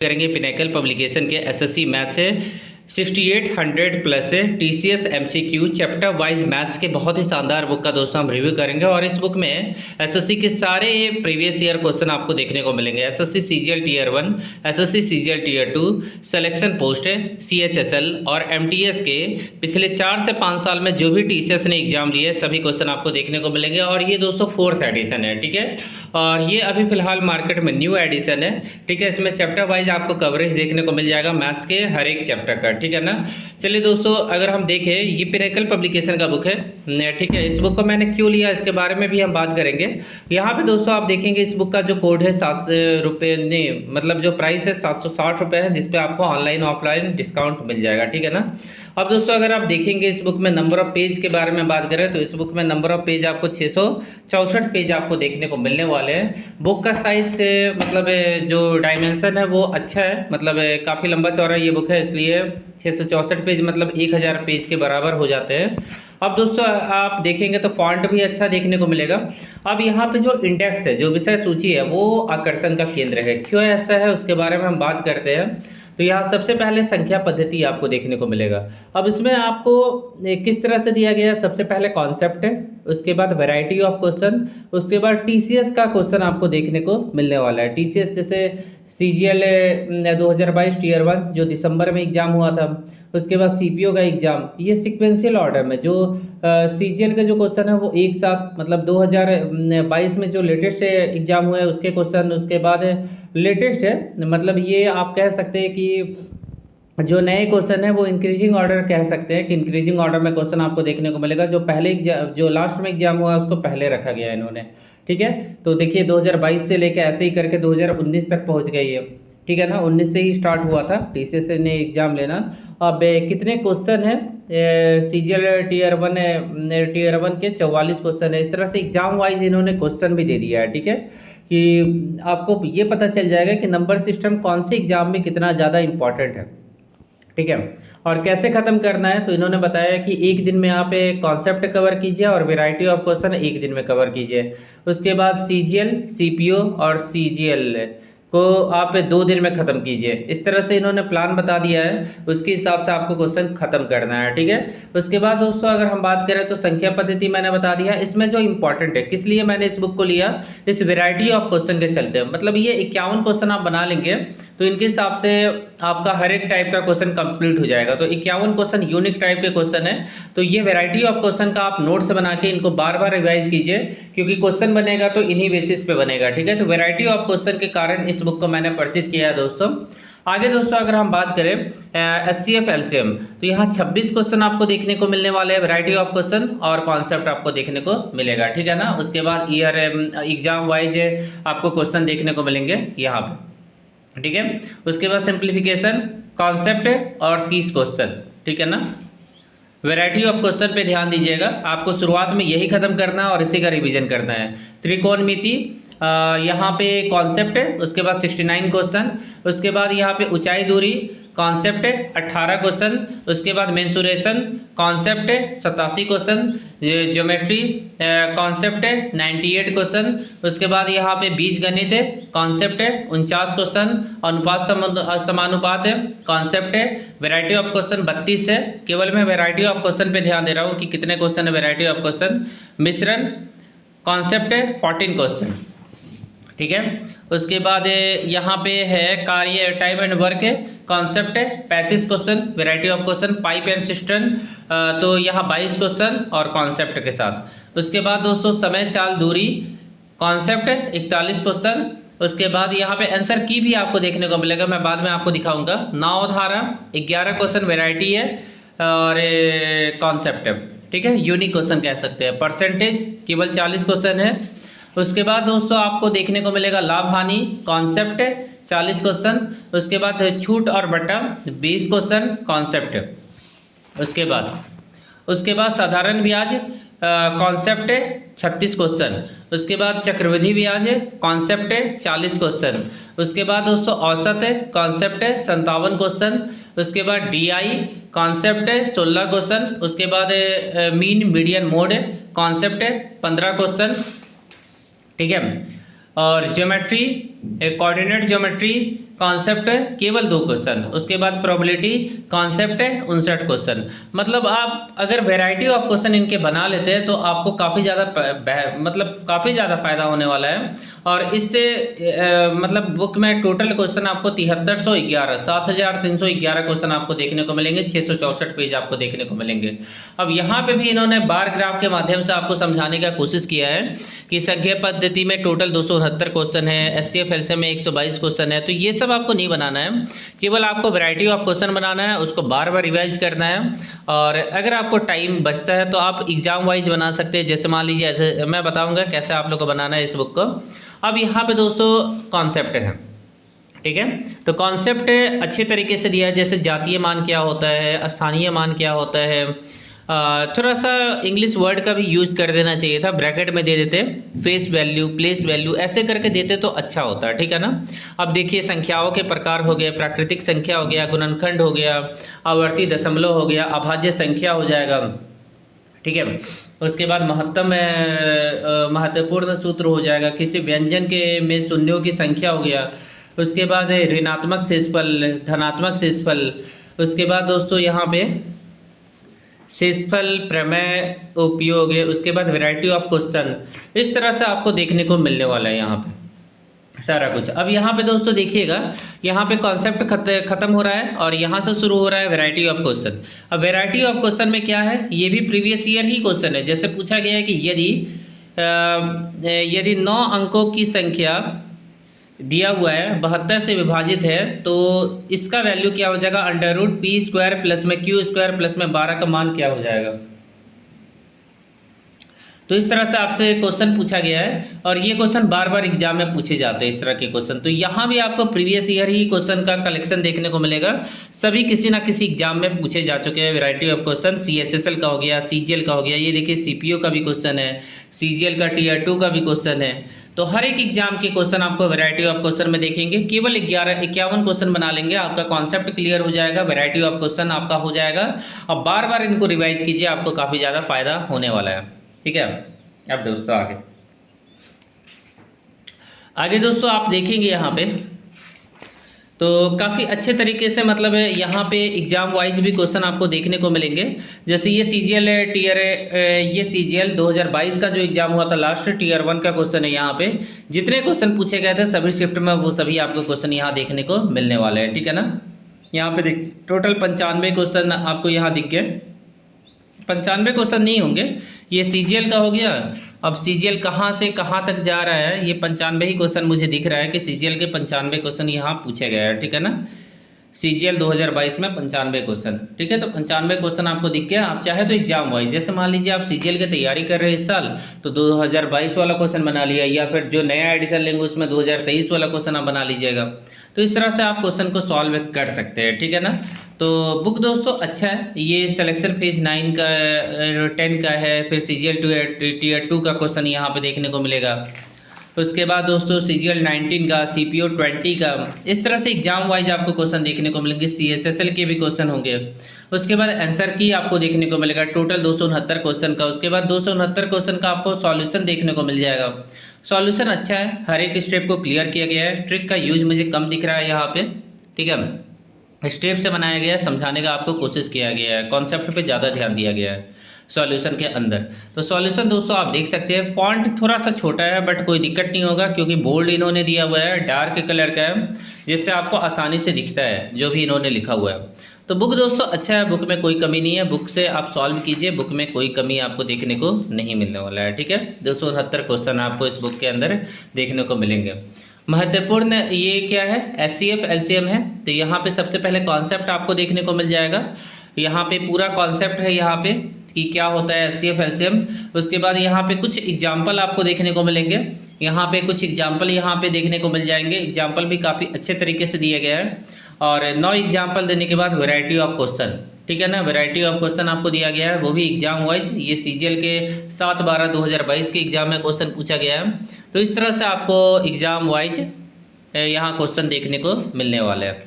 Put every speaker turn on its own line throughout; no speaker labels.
करेंगे pinnacle publication के SSC math से 6800 plus TCS MCQ chapter wise maths के बहुत ही शानदार बुक का दोस्तों हम रिव्यू करेंगे। और इस बुक में एसएससी के सारे प्रीवियस ईयर क्वेश्चन आपको देखने को मिलेंगे। SSC CGL tier 1, SSC CGL tier 2, selection post, CHSL और एमटीएस के पिछले 4 से 5 साल में जो भी टीसीएस ने एग्जाम दिए सभी क्वेश्चन आपको देखने को मिलेंगे। और ये दोस्तों 4th एडिशन है, ठीक है। और ये अभी फिलहाल मार्केट में न्यू एडिशन है, ठीक है। इसमें चैप्टर वाइज आपको कवरेज देखने को मिल जाएगा मैथ्स के हर एक चैप्टर का, ठीक है ना। चलिए दोस्तों, अगर हम देखें ये पिनेकल पब्लिकेशन का बुक है, ठीक है। इस बुक को मैंने क्यों लिया इसके बारे में भी हम बात करेंगे। यहाँ पे दोस्तों आप देखेंगे इस बुक का जो कोड है 7 रुपये नहीं, मतलब जो प्राइस है 760 रुपये है, जिसपे आपको ऑनलाइन ऑफलाइन डिस्काउंट मिल जाएगा, ठीक है ना। अब दोस्तों अगर आप देखेंगे इस बुक में नंबर ऑफ पेज के बारे में बात करें तो इस बुक में नंबर ऑफ पेज आपको 664 पेज आपको देखने को मिलने वाले हैं। बुक का साइज मतलब जो डायमेंशन है वो अच्छा है, मतलब काफ़ी लंबा चौड़ा ये बुक है, इसलिए 664 पेज मतलब 1000 पेज के बराबर हो जाते हैं। अब दोस्तों आप देखेंगे तो फॉन्ट भी अच्छा देखने को मिलेगा। अब यहाँ पे जो इंडेक्स है, जो विषय सूची है, वो आकर्षण का केंद्र है। क्यों ऐसा है उसके बारे में हम बात करते हैं। तो यहाँ सबसे पहले संख्या पद्धति आपको देखने को मिलेगा। अब इसमें आपको किस तरह से दिया गया है, सबसे पहले कॉन्सेप्ट है, उसके बाद वैरायटी ऑफ क्वेश्चन, उसके बाद टीसीएस का क्वेश्चन आपको देखने को मिलने वाला है। टीसीएस जैसे सीजीएल 2022 टीयर 1 जो दिसंबर में एग्जाम हुआ था, उसके बाद सीपीओ का एग्जाम, ये सिक्वेंशियल ऑर्डर में जो सीजीएल के जो क्वेश्चन है वो एक साथ, मतलब 2022 में जो लेटेस्ट एग्जाम हुआ है उसके क्वेश्चन, उसके बाद लेटेस्ट है, मतलब ये आप कह सकते हैं कि जो नए क्वेश्चन है वो इंक्रीजिंग ऑर्डर कह सकते हैं कि इंक्रीजिंग ऑर्डर में क्वेश्चन आपको देखने को मिलेगा। जो पहले जो लास्ट में एग्जाम हुआ उसको पहले रखा गया है इन्होंने, ठीक है। तो देखिए 2022 से लेकर ऐसे ही करके 2019 तक पहुंच गई है, ठीक है ना। 19 से ही स्टार्ट हुआ था टीसीएस ने एग्जाम लेना। अब कितने क्वेश्चन है सीजीएल टीयर 1 के 44 क्वेश्चन है। इस तरह से एग्जाम वाइज इन्होंने क्वेश्चन भी दे दिया है, ठीक है, कि आपको ये पता चल जाएगा कि नंबर सिस्टम कौन से एग्जाम में कितना ज़्यादा इंपॉर्टेंट है, ठीक है। और कैसे ख़त्म करना है तो इन्होंने बताया कि एक दिन में आप कॉन्सेप्ट कवर कीजिए और वैरायटी ऑफ क्वेश्चन एक दिन में कवर कीजिए। उसके बाद सीजीएल, सीपीओ और सीजीएल को आप 2 दिन में ख़त्म कीजिए। इस तरह से इन्होंने प्लान बता दिया है, उसके हिसाब से आपको क्वेश्चन ख़त्म करना है, ठीक है। उसके बाद दोस्तों अगर हम बात करें तो संख्या पद्धति मैंने बता दिया। इसमें जो इंपॉर्टेंट है, किस लिए मैंने इस बुक को लिया, इस वैरायटी ऑफ क्वेश्चन के चलते, मतलब ये 51 क्वेश्चन आप बना लेंगे तो इनके हिसाब से आपका हर एक टाइप का क्वेश्चन कंप्लीट हो जाएगा। तो 51 क्वेश्चन यूनिक टाइप के क्वेश्चन है, तो ये वैरायटी ऑफ क्वेश्चन का आप नोट्स बना के इनको बार बार रिवाइज कीजिए, क्योंकि क्वेश्चन बनेगा तो इन्हीं बेसिस पे बनेगा, ठीक है। तो वैरायटी ऑफ क्वेश्चन के कारण इस बुक को मैंने परचेज किया है दोस्तों। आगे दोस्तों अगर हम बात करें एचसीएफ एलसीएम, तो यहाँ 26 क्वेश्चन आपको देखने को मिलने वाले हैं, वैरायटी ऑफ क्वेश्चन और कॉन्सेप्ट आपको देखने को मिलेगा, ठीक है ना। उसके बाद ईयर एग्जाम वाइज आपको क्वेश्चन देखने को मिलेंगे यहाँ पे, ठीक है। उसके बाद सिंप्लीफिकेशन, कॉन्सेप्ट और 30 क्वेश्चन, ठीक है ना। वैरायटी ऑफ क्वेश्चन पे ध्यान दीजिएगा, आपको शुरुआत में यही खत्म करना है और इसी का रिवीजन करना है। त्रिकोणमिति यहाँ पे कॉन्सेप्ट है, उसके बाद 69 क्वेश्चन, उसके बाद यहाँ पे ऊंचाई दूरी कॉन्सेप्ट है 18 क्वेश्चन, उसके बाद मेंसुरेशन कॉन्सेप्ट है 87 क्वेश्चन, ज्योमेट्री कॉन्सेप्ट है 98 क्वेश्चन, उसके बाद यहाँ पे बीजगणित है कॉन्सेप्ट है 49 क्वेश्चन, अनुपात समानुपात है कॉन्सेप्ट है, वैरायटी ऑफ क्वेश्चन 32 है। केवल मैं वैरायटी ऑफ क्वेश्चन पे ध्यान दे रहा हूँ कि कितने क्वेश्चन है वैरायटी ऑफ क्वेश्चन। मिश्रण कॉन्सेप्ट है 14 क्वेश्चन, ठीक है। उसके बाद यहाँ पे है कार्य टाइम एंड वर्क है कॉन्सेप्ट है 35 question, variety of question. Pipe and system तो यहाँ 22 क्वेश्चन और कॉन्सेप्ट के साथ। उसके बाद दोस्तों समय चाल दूरी कॉन्सेप्ट है 41 क्वेश्चन। उसके बाद यहाँ पे आंसर की भी आपको देखने को मिलेगा, मैं बाद में आपको दिखाऊंगा। नाव धारा 11 क्वेश्चन वैरायटी है और कॉन्सेप्ट है, ठीक है, यूनिक क्वेश्चन कह सकते हैं। परसेंटेज केवल 40 क्वेश्चन है। उसके बाद दोस्तों आपको देखने को मिलेगा लाभ हानि कॉन्सेप्ट है 40 क्वेश्चन। उसके बाद छूट और बटा 20 क्वेश्चन कॉन्सेप्ट है। उसके बाद साधारण ब्याज कॉन्सेप्ट है 36 क्वेश्चन। उसके बाद चक्रवृद्धि ब्याज है कॉन्सेप्ट है 40 क्वेश्चन। उसके बाद दोस्तों औसत है कॉन्सेप्ट है 57 क्वेश्चन। उसके बाद डीआई कॉन्सेप्ट है 16 क्वेश्चन। उसके बाद मीन मीडियन मोड है कॉन्सेप्ट है 15 क्वेश्चन, ठीक है। और ज्योमेट्री कोऑर्डिनेट ज्योमेट्री कॉन्सेप्ट है केवल 2 क्वेश्चन, उसके बाद प्रोबेबिलिटी कॉन्सेप्ट है 59 क्वेश्चन। मतलब आप अगर वैरायटी ऑफ क्वेश्चन इनके बना लेते हैं तो आपको काफ़ी ज़्यादा काफ़ी ज़्यादा फायदा होने वाला है। और इससे मतलब बुक में टोटल क्वेश्चन आपको 7311 7311 क्वेश्चन आपको देखने को मिलेंगे, 664 पेज आपको देखने को मिलेंगे। अब यहाँ पे भी इन्होंने बार ग्राफ के माध्यम से आपको समझाने का कोशिश किया है कि संख्या पद्धति में टोटल 269 क्वेश्चन है, एचसीएफ एलसीएम में 122 क्वेश्चन है। तो ये सब आपको नहीं बनाना है, केवल आपको वैरायटी ऑफ क्वेश्चन बनाना है, उसको बार बार रिवाइज करना है। और अगर आपको टाइम बचता है तो आप एग्जाम वाइज बना सकते हैं। जैसे मान लीजिए, ऐसे मैं बताऊंगा कैसे आप लोग को बनाना है इस बुक को। अब यहाँ पे दोस्तों कॉन्सेप्ट है, ठीक है। तो कॉन्सेप्ट अच्छे तरीके से दिया है, जैसे जातीय मान क्या होता है, स्थानीय मान क्या होता है। थोड़ा सा इंग्लिश वर्ड का भी यूज़ कर देना चाहिए था, ब्रैकेट में दे देते, फेस वैल्यू, प्लेस वैल्यू ऐसे करके देते तो अच्छा होता है, ठीक है ना। अब देखिए संख्याओं के प्रकार हो गए, प्राकृतिक संख्या हो गया, गुणनखंड हो गया, आवर्ती दशमलव हो गया, अभाज्य संख्या हो जाएगा, ठीक है। उसके बाद महत्वपूर्ण सूत्र हो जाएगा, किसी व्यंजन के में शून्यों की संख्या हो गया। उसके बाद ऋणात्मक शेषफल, धनात्मक शेषफल। उसके बाद दोस्तों यहाँ पे शेषफल, प्रमेय, उपयोग है। उसके बाद वैरायटी ऑफ क्वेश्चन, इस तरह से आपको देखने को मिलने वाला है यहाँ पे सारा कुछ। अब यहाँ पे दोस्तों देखिएगा, यहाँ पे कॉन्सेप्ट खत्म हो रहा है और यहाँ से शुरू हो रहा है वैरायटी ऑफ क्वेश्चन। अब वैरायटी ऑफ क्वेश्चन में क्या है, ये भी प्रीवियस ईयर ही क्वेश्चन है। जैसे पूछा गया है कि यदि 9 अंकों की संख्या दिया हुआ है 72 से विभाजित है तो इसका वैल्यू क्या हो जाएगा, √p² प्लस में q² प्लस में 12 का मान क्या हो जाएगा। तो इस तरह से आपसे क्वेश्चन पूछा गया है और ये क्वेश्चन बार बार एग्जाम में पूछे जाते हैं इस तरह के क्वेश्चन। तो यहाँ भी आपको प्रीवियस ईयर ही क्वेश्चन का कलेक्शन देखने को मिलेगा, सभी किसी ना किसी एग्जाम में पूछे जा चुके हैं। वैरायटी ऑफ क्वेश्चन CHSL का हो गया, CGL का हो गया, ये देखिए CPO का भी क्वेश्चन है, CGL का Tier 2 का भी क्वेश्चन है। तो हर एक एग्जाम के क्वेश्चन आपको वैरायटी ऑफ क्वेश्चन में देखेंगे। केवल 51 क्वेश्चन बना लेंगे, आपका कॉन्सेप्ट क्लियर हो जाएगा, वैरायटी ऑफ क्वेश्चन आपका हो जाएगा और बार बार इनको रिवाइज कीजिए, आपको काफ़ी ज़्यादा फायदा होने वाला है, ठीक है। अब दोस्तों आगे दोस्तों आप देखेंगे यहाँ पे तो काफ़ी अच्छे तरीके से मतलब है यहाँ पे एग्जाम वाइज भी क्वेश्चन आपको देखने को मिलेंगे। जैसे ये CGL है, ये CGL 2022 का जो एग्जाम हुआ था लास्ट, Tier 1 का क्वेश्चन है। यहाँ पे जितने क्वेश्चन पूछे गए थे सभी शिफ्ट में वो सभी आपको क्वेश्चन यहाँ देखने को मिलने वाले हैं, ठीक है ना। यहाँ पे देख टोटल 95 क्वेश्चन आपको यहाँ दिख गए। 95 क्वेश्चन नहीं होंगे, ये CGL का हो गया। अब CGL कहाँ से कहाँ तक जा रहा है, ये 95 ही क्वेश्चन मुझे दिख रहा है कि CGL के 95 क्वेश्चन यहाँ पूछे गए हैं, ठीक है ना। CGL 2022 में 95 क्वेश्चन, ठीक है। तो 95 क्वेश्चन आपको दिख गया। आप चाहे तो एग्जाम वाइज, जैसे मान लीजिए आप CGL की तैयारी कर रहे हैं इस साल तो 2022 वाला क्वेश्चन बना लिया, या फिर जो नया एडिशन लेंगे उसमें 2023 वाला क्वेश्चन आप बना लीजिएगा। तो इस तरह से आप क्वेश्चन को सॉल्व कर सकते हैं, ठीक है ना। तो बुक दोस्तों अच्छा है, ये सिलेक्शन फेज 9 का 10 का है, फिर CGL Tier 2 का क्वेश्चन यहाँ पे देखने को मिलेगा। उसके बाद दोस्तों CGL 19 का, CPO 20 का, इस तरह से एग्जाम वाइज आपको क्वेश्चन देखने को मिलेंगे। CHSL के भी क्वेश्चन होंगे। उसके बाद आंसर की आपको देखने को मिलेगा टोटल 269 क्वेश्चन का। उसके बाद 269 क्वेश्चन का आपको सॉल्यूशन देखने को मिल जाएगा। सॉल्यूशन अच्छा है, हर एक स्टेप को क्लियर किया गया है। ट्रिक का यूज मुझे कम दिख रहा है यहाँ पे, ठीक है। स्टेप से बनाया गया है, समझाने का आपको कोशिश किया गया है, कॉन्सेप्ट पे ज़्यादा ध्यान दिया गया है सॉल्यूशन के अंदर। तो सॉल्यूशन दोस्तों आप देख सकते हैं, फॉन्ट थोड़ा सा छोटा है बट कोई दिक्कत नहीं होगा क्योंकि बोल्ड इन्होंने दिया हुआ है, डार्क कलर का है, जिससे आपको आसानी से दिखता है जो भी इन्होंने लिखा हुआ है। तो बुक दोस्तों अच्छा है, बुक में कोई कमी नहीं है, बुक से आप सॉल्व कीजिए, बुक में कोई कमी आपको देखने को नहीं मिलने वाला है, ठीक है। 269 क्वेश्चन आपको इस बुक के अंदर देखने को मिलेंगे। महत्वपूर्ण ये क्या है, HCF LCM है। तो यहाँ पे सबसे पहले कॉन्सेप्ट आपको देखने को मिल जाएगा। यहाँ पे पूरा कॉन्सेप्ट है यहाँ पे कि क्या होता है HCF LCM। उसके बाद यहाँ पे कुछ एग्जाम्पल आपको देखने को मिलेंगे, यहाँ पे कुछ एग्जाम्पल यहाँ पे देखने को मिल जाएंगे। एग्जाम्पल भी काफ़ी अच्छे तरीके से दिया गया है और 9 एग्जाम्पल देने के बाद वैरायटी ऑफ क्वेश्चन, ठीक है ना। वैरायटी ऑफ क्वेश्चन आपको दिया गया है, वो भी एग्जाम वाइज। ये CGL के 7/12/2022 के एग्जाम में क्वेश्चन पूछा गया है। तो इस तरह से आपको एग्जाम वाइज यहाँ क्वेश्चन देखने को मिलने वाले हैं,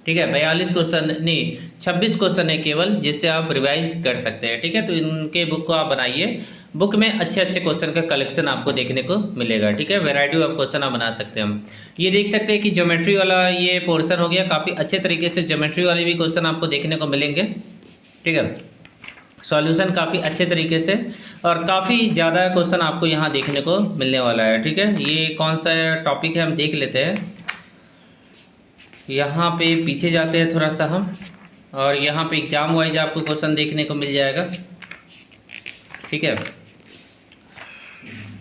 ठीक है। 42 क्वेश्चन नहीं 26 क्वेश्चन है केवल, जिससे आप रिवाइज कर सकते हैं, ठीक है। तो इनके बुक को आप बनाइए, बुक में अच्छे अच्छे क्वेश्चन का कलेक्शन आपको देखने को मिलेगा। ठीक है, वैरायटी ऑफ क्वेश्चन आप बना सकते हैं। हम ये देख सकते हैं कि ज्योमेट्री वाला ये पोर्शन हो गया, काफ़ी अच्छे तरीके से ज्योमेट्री वाले भी क्वेश्चन आपको देखने को मिलेंगे। ठीक है, सॉल्यूशन काफ़ी अच्छे तरीके से और काफ़ी ज़्यादा क्वेश्चन आपको यहाँ देखने को मिलने वाला है। ठीक है, ये कौन सा टॉपिक है हम देख लेते हैं। यहाँ पे पीछे जाते हैं थोड़ा सा हम, और यहाँ पे एग्जाम वाइज आपको क्वेश्चन देखने को मिल जाएगा। ठीक है,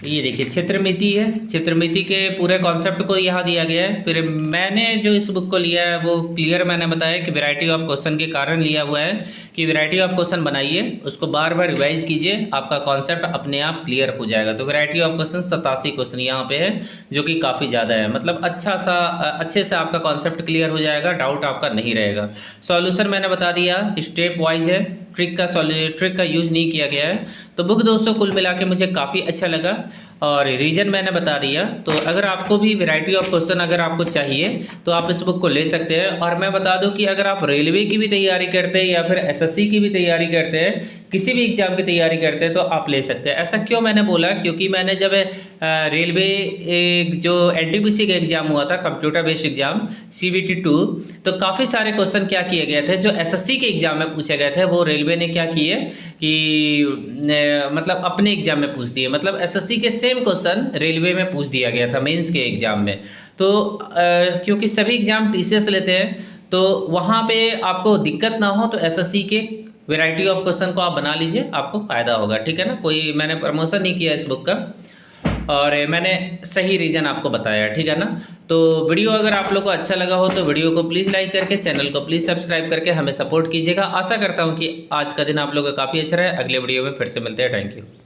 ये देखिए क्षेत्रमिति है, क्षेत्रमिति के पूरे कॉन्सेप्ट को यहाँ दिया गया है। फिर मैंने जो इस बुक को लिया है वो क्लियर मैंने बताया कि वैरायटी ऑफ क्वेश्चन के कारण लिया हुआ है कि वैरायटी ऑफ क्वेश्चन बनाइए, उसको बार बार रिवाइज कीजिए, आपका कॉन्सेप्ट अपने आप क्लियर हो जाएगा। तो वैरायटी ऑफ क्वेश्चन 87 क्वेश्चन यहाँ पे है, जो कि काफ़ी ज़्यादा है। मतलब अच्छे से आपका कॉन्सेप्ट क्लियर हो जाएगा, डाउट आपका नहीं रहेगा। सॉल्यूशन मैंने बता दिया, स्टेप वाइज है, ट्रिक का यूज़ नहीं किया गया है। तो बुक दोस्तों कुल मिला के मुझे काफ़ी अच्छा लगा और रीजन मैंने बता दिया। तो अगर आपको भी वैरायटी ऑफ क्वेश्चन अगर आपको चाहिए तो आप इस बुक को ले सकते हैं। और मैं बता दूं कि अगर आप रेलवे की भी तैयारी करते हैं या फिर एसएससी की भी तैयारी करते हैं, किसी भी एग्जाम की तैयारी करते हैं, तो आप ले सकते हैं। ऐसा क्यों मैंने बोला, क्योंकि मैंने जब रेलवे जो एनटीपीसी का एग्जाम हुआ था, कंप्यूटर बेस्ड एग्जाम CBT 2, तो काफ़ी सारे क्वेश्चन क्या किए गए थे जो एसएससी के एग्जाम में पूछे गए थे, वो रेलवे ने क्या किए कि मतलब अपने एग्जाम में पूछ दिए। मतलब एसएससी के सेम क्वेश्चन रेलवे में पूछ दिया गया था मेंस के एग्जाम में। तो क्योंकि सभी एग्जाम TCS लेते हैं, तो वहाँ पे आपको दिक्कत ना हो तो एसएससी के वैरायटी ऑफ क्वेश्चन को आप बना लीजिए, आपको फ़ायदा होगा। ठीक है ना, कोई मैंने प्रमोशन नहीं किया इस बुक का और मैंने सही रीज़न आपको बताया। ठीक है ना, तो वीडियो अगर आप लोग को अच्छा लगा हो तो वीडियो को प्लीज़ लाइक करके, चैनल को प्लीज़ सब्सक्राइब करके हमें सपोर्ट कीजिएगा। आशा करता हूँ कि आज का दिन आप लोगों का काफ़ी अच्छा रहे। अगले वीडियो में फिर से मिलते हैं। Thank you.